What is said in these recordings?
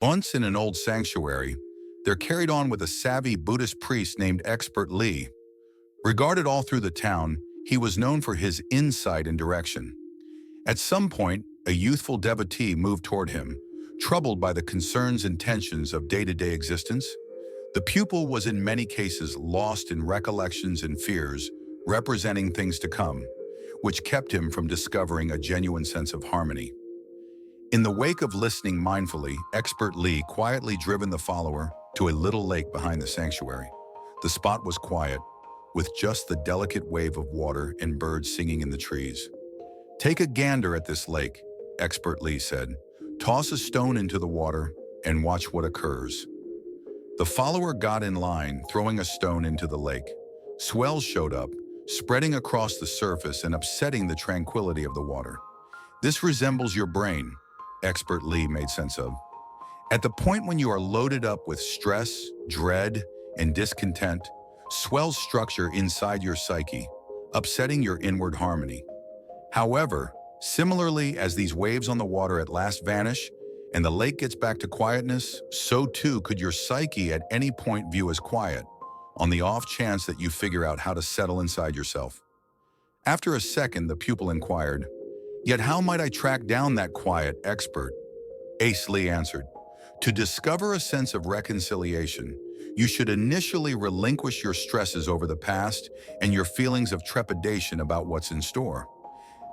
Once in an old sanctuary, they're carried on with a savvy Buddhist priest named Expert Lee. Regarded all through the town, he was known for his insight and direction. At some point, a youthful devotee moved toward him, troubled by the concerns and tensions of day-to-day existence. The pupil was in many cases lost in recollections and fears, representing things to come, which kept him from discovering a genuine sense of harmony. In the wake of listening mindfully, Expert Lee quietly driven the follower to a little lake behind the sanctuary. The spot was quiet, with just the delicate wave of water and birds singing in the trees. "Take a gander at this lake," Expert Lee said. "Toss a stone into the water and watch what occurs." The follower got in line, throwing a stone into the lake. Swells showed up, spreading across the surface and upsetting the tranquility of the water. "This resembles your brain," Expert Lee made sense of. "At the point when you are loaded up with stress, dread, and discontent, swells structure inside your psyche, upsetting your inward harmony. However, similarly as these waves on the water at last vanish, and the lake gets back to quietness, so too could your psyche at any point view as quiet, on the off chance that you figure out how to settle inside yourself." After a second, the pupil inquired, "Yet how might I track down that quiet expert?" Ace Lee answered, "To discover a sense of reconciliation, you should initially relinquish your stresses over the past and your feelings of trepidation about what's in store.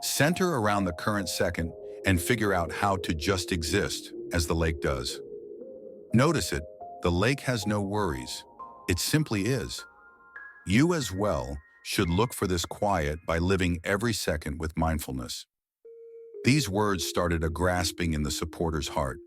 Center around the current second and figure out how to just exist, as the lake does. Notice it, the lake has no worries. It simply is. You as well should look for this quiet by living every second with mindfulness." These words started a grasping in the supporter's heart.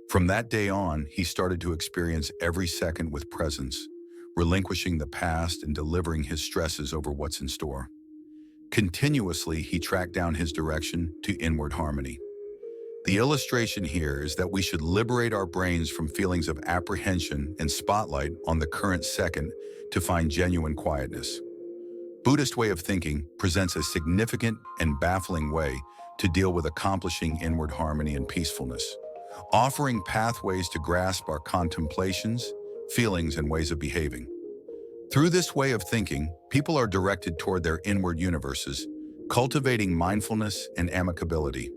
From that day on, he started to experience every second with presence, relinquishing the past and delivering his stresses over what's in store. Continuously, he tracked down his direction to inward harmony. The illustration here is that we should liberate our brains from feelings of apprehension and spotlight on the current second to find genuine quietness. Buddhist way of thinking presents a significant and baffling way to deal with accomplishing inward harmony and peacefulness, offering pathways to grasp our contemplations, feelings, and ways of behaving. Through this way of thinking, people are directed toward their inward universes, cultivating mindfulness and amicability.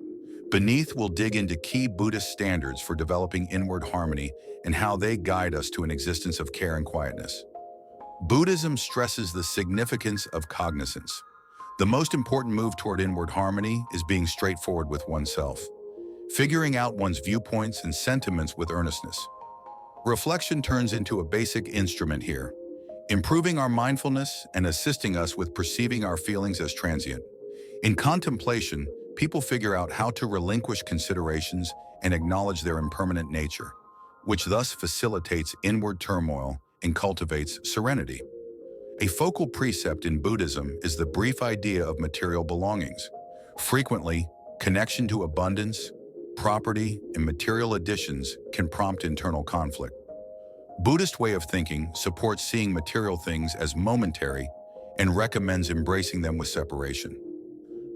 Beneath, we'll dig into key Buddhist standards for developing inward harmony and how they guide us to an existence of care and quietness. Buddhism stresses the significance of cognizance. The most important move toward inward harmony is being straightforward with oneself, figuring out one's viewpoints and sentiments with earnestness. Reflection turns into a basic instrument here, improving our mindfulness and assisting us with perceiving our feelings as transient. In contemplation, people figure out how to relinquish considerations and acknowledge their impermanent nature, which thus facilitates inward turmoil and cultivates serenity. A focal precept in Buddhism is the brief idea of material belongings. Frequently, connection to abundance, property, and material additions can prompt internal conflict. Buddhist way of thinking supports seeing material things as momentary and recommends embracing them with separation.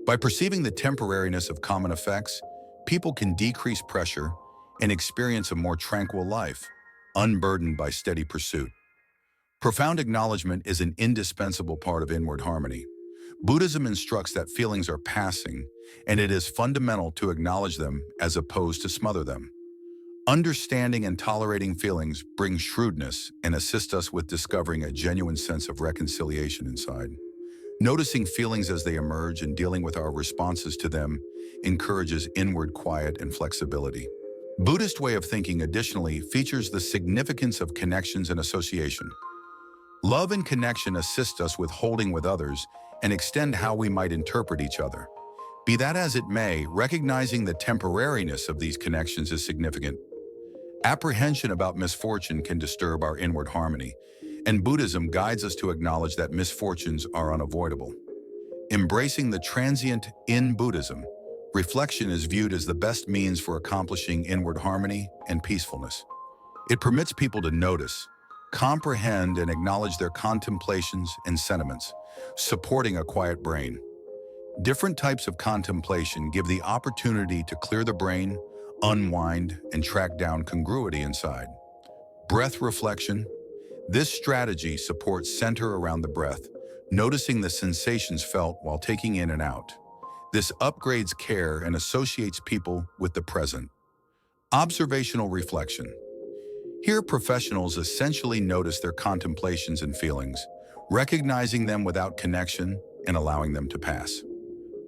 By perceiving the temporariness of common effects, people can decrease pressure and experience a more tranquil life, unburdened by steady pursuit. Profound acknowledgement is an indispensable part of inward harmony. Buddhism instructs that feelings are passing, and it is fundamental to acknowledge them as opposed to smother them. Understanding and tolerating feelings brings shrewdness and assist us with discovering a genuine sense of reconciliation inside. Noticing feelings as they emerge and dealing with our responses to them encourages inward quiet and flexibility. Buddhist way of thinking additionally features the significance of connections and association. Love and connection assist us with holding with others and extend how we might interpret each other. Be that as it may, recognizing the temporariness of these connections is significant. Apprehension about misfortune can disturb our inward harmony, and Buddhism guides us to acknowledge that misfortunes are unavoidable. Embracing the transient in Buddhism, reflection is viewed as the best means for accomplishing inward harmony and peacefulness. It permits people to notice, comprehend, and acknowledge their contemplations and sentiments, supporting a quiet brain. Different types of contemplation give the opportunity to clear the brain, unwind, and track down congruity inside. Breath reflection. This strategy supports center around the breath, noticing the sensations felt while taking in and out. This upgrades care and associates people with the present. Observational reflection. Here, professionals essentially notice their contemplations and feelings, recognizing them without connection and allowing them to pass.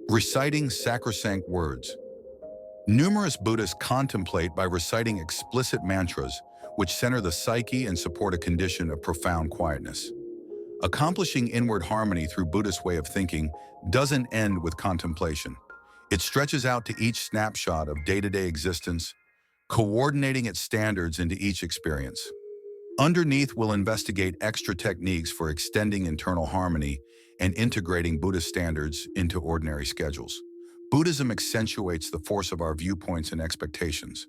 Reciting sacrosanct words. Numerous Buddhists contemplate by reciting explicit mantras, which center the psyche and support a condition of profound quietness. Accomplishing inward harmony through Buddhist way of thinking doesn't end with contemplation. It stretches out to each snapshot of day-to-day existence, coordinating its standards into each experience. Underneath, we'll investigate extra techniques for extending internal harmony and integrating Buddhist standards into ordinary schedules. Buddhism accentuates the force of our viewpoints and expectations.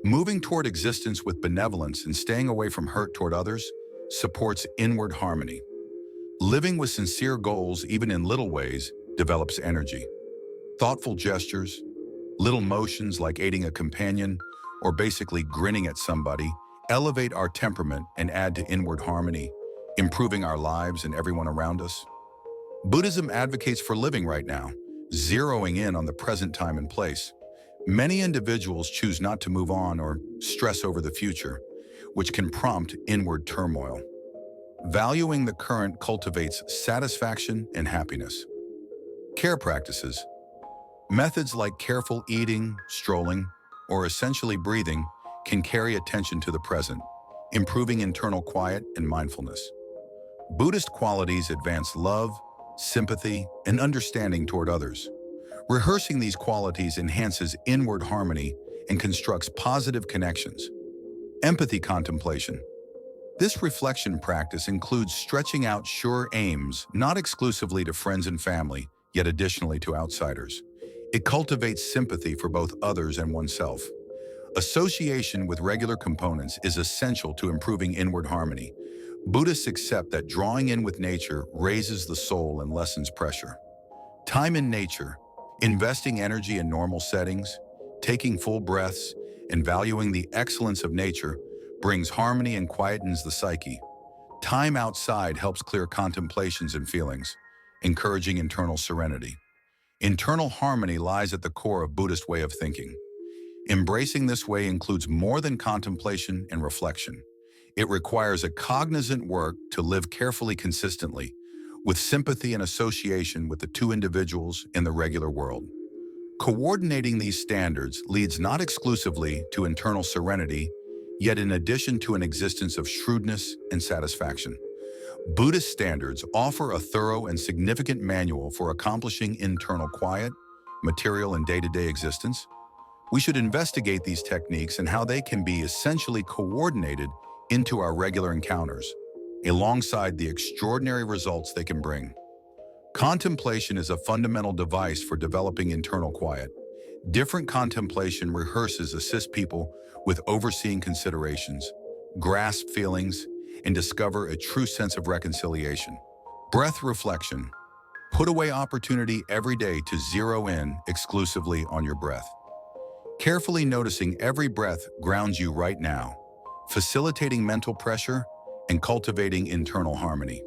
Moving toward existence with benevolence and staying away from hurt toward others supports inward harmony. Living with sincere goals, even in little ways, develops energy. Thoughtful gestures, little motions like aiding a companion or basically grinning at somebody, elevate our temperament and add to inward harmony, improving our lives and everyone around us. Buddhism advocates for living right now, zeroing in on the present time and place. Many individuals choose not to move on or stress over the future, which can prompt inward turmoil. Valuing the current cultivates satisfaction and happiness. Care practices. Methods like careful eating, strolling, or essentially breathing can carry attention to the present, improving internal quiet and mindfulness. Buddhist qualities advance love, sympathy, and understanding toward others. Rehearsing these qualities enhances inward harmony and constructs positive connections. Empathy contemplation. This reflection practice includes stretching out sure aims, not exclusively to friends and family, yet additionally to outsiders. It cultivates sympathy for both others and oneself. Association with regular components is essential to improving inward harmony. Buddhists accept that drawing in with nature raises the soul and lessens pressure. Time in nature. Investing energy in normal settings, taking full breaths, and valuing the excellence of nature brings harmony and quietens the psyche. Time outside helps clear contemplations and feelings, encouraging internal serenity. Internal harmony lies at the core of Buddhist way of thinking. Embracing this way includes more than contemplation and reflection. It requires a cognizant work to live carefully consistently, with sympathy and association with the two individuals in the regular world. Coordinating these standards leads not exclusively to internal serenity, yet in addition to an existence of shrewdness and satisfaction. Buddhist standards offer a thorough and significant manual for accomplishing internal quiet, material, and day-to-day existence. We should investigate these techniques and how they can be essentially coordinated into our regular encounters, alongside the extraordinary results they can bring. Contemplation is a fundamental device for developing internal quiet. Different contemplation rehearses assist people with overseeing considerations, grasp feelings, and discover a true sense of reconciliation. Breath reflection. Put away opportunity every day to zero in exclusively on your breath. Carefully noticing every breath grounds you right now, facilitating mental pressure and cultivating internal harmony.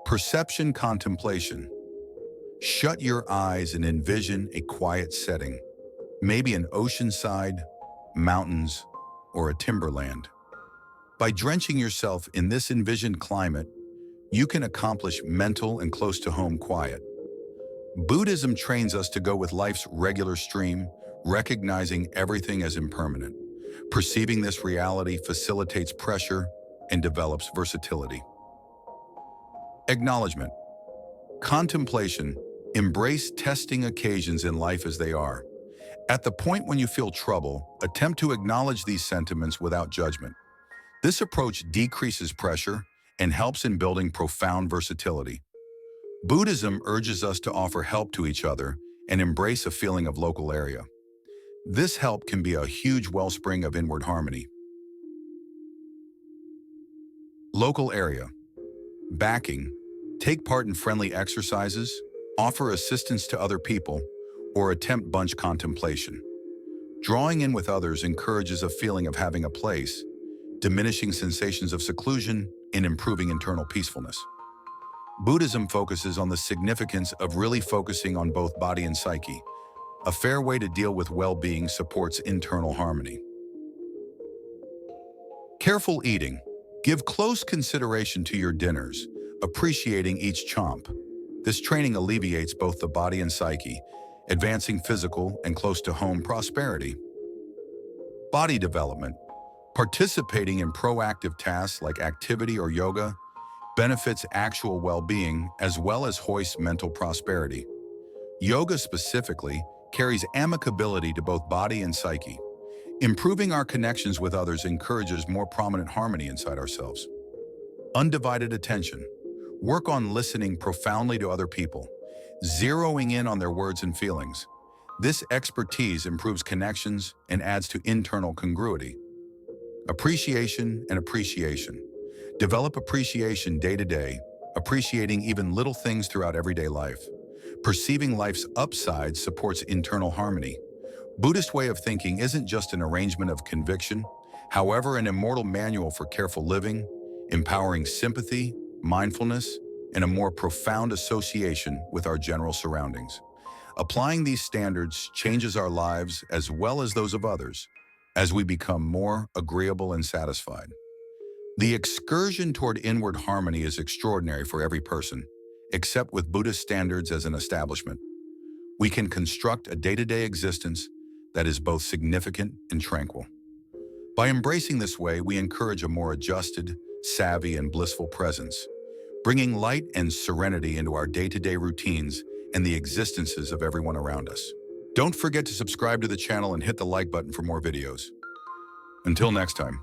Perception contemplation. Shut your eyes and envision a quiet setting, maybe an oceanside, mountains, or a timberland. By drenching yourself in this envisioned climate, you can accomplish mental and close-to-home quiet. Buddhism trains us to go with life's regular stream, recognizing everything as impermanent. Perceiving this reality facilitates pressure and develops versatility. Acknowledgement. Contemplation. Embrace testing occasions in life as they are. At the point when you feel trouble, attempt to acknowledge these sentiments without judgment. This approach decreases pressure and helps in building profound versatility. Buddhism urges us to offer help to each other and embrace a feeling of local area. This help can be a huge wellspring of inward harmony. Local area. Backing. Take part in friendly exercises, offer assistance to other people, or attempt bunch contemplation. Drawing in with others encourages a feeling of having a place, diminishing sensations of seclusion and improving internal peacefulness. Buddhism focuses on the significance of really focusing on both body and psyche. A fair way to deal with well-being supports internal harmony. Careful eating. Give close consideration to your dinners, appreciating each chomp. This training alleviates both the body and psyche, advancing physical and close-to-home prosperity. Body development. Participating in proactive tasks like activity or yoga benefits actual well-being as well as hoists mental prosperity. Yoga specifically carries amicability to both body and psyche. Improving our connections with others encourages more prominent harmony inside ourselves. Undivided attention. Work on listening profoundly to other people, zeroing in on their words and feelings. This expertise improves connections and adds to internal congruity. Appreciation and appreciation. Develop appreciation day to day, appreciating even little things throughout everyday life. Perceiving life's upside supports internal harmony. Buddhist way of thinking isn't just an arrangement of conviction, however, an immortal manual for careful living, empowering sympathy, mindfulness, and a more profound association with our general surroundings. Applying these standards changes our lives as well as those of others, as we become more agreeable and satisfied. The excursion toward inward harmony is extraordinary for every person, except with Buddhist standards as an establishment. We can construct a day-to-day existence that is both significant and tranquil. By embracing this way, we encourage a more adjusted, savvy, and blissful presence, bringing light and serenity into our day-to-day routines and the existences of everyone around us. Don't forget to subscribe to the channel and hit the like button for more videos. Until next time.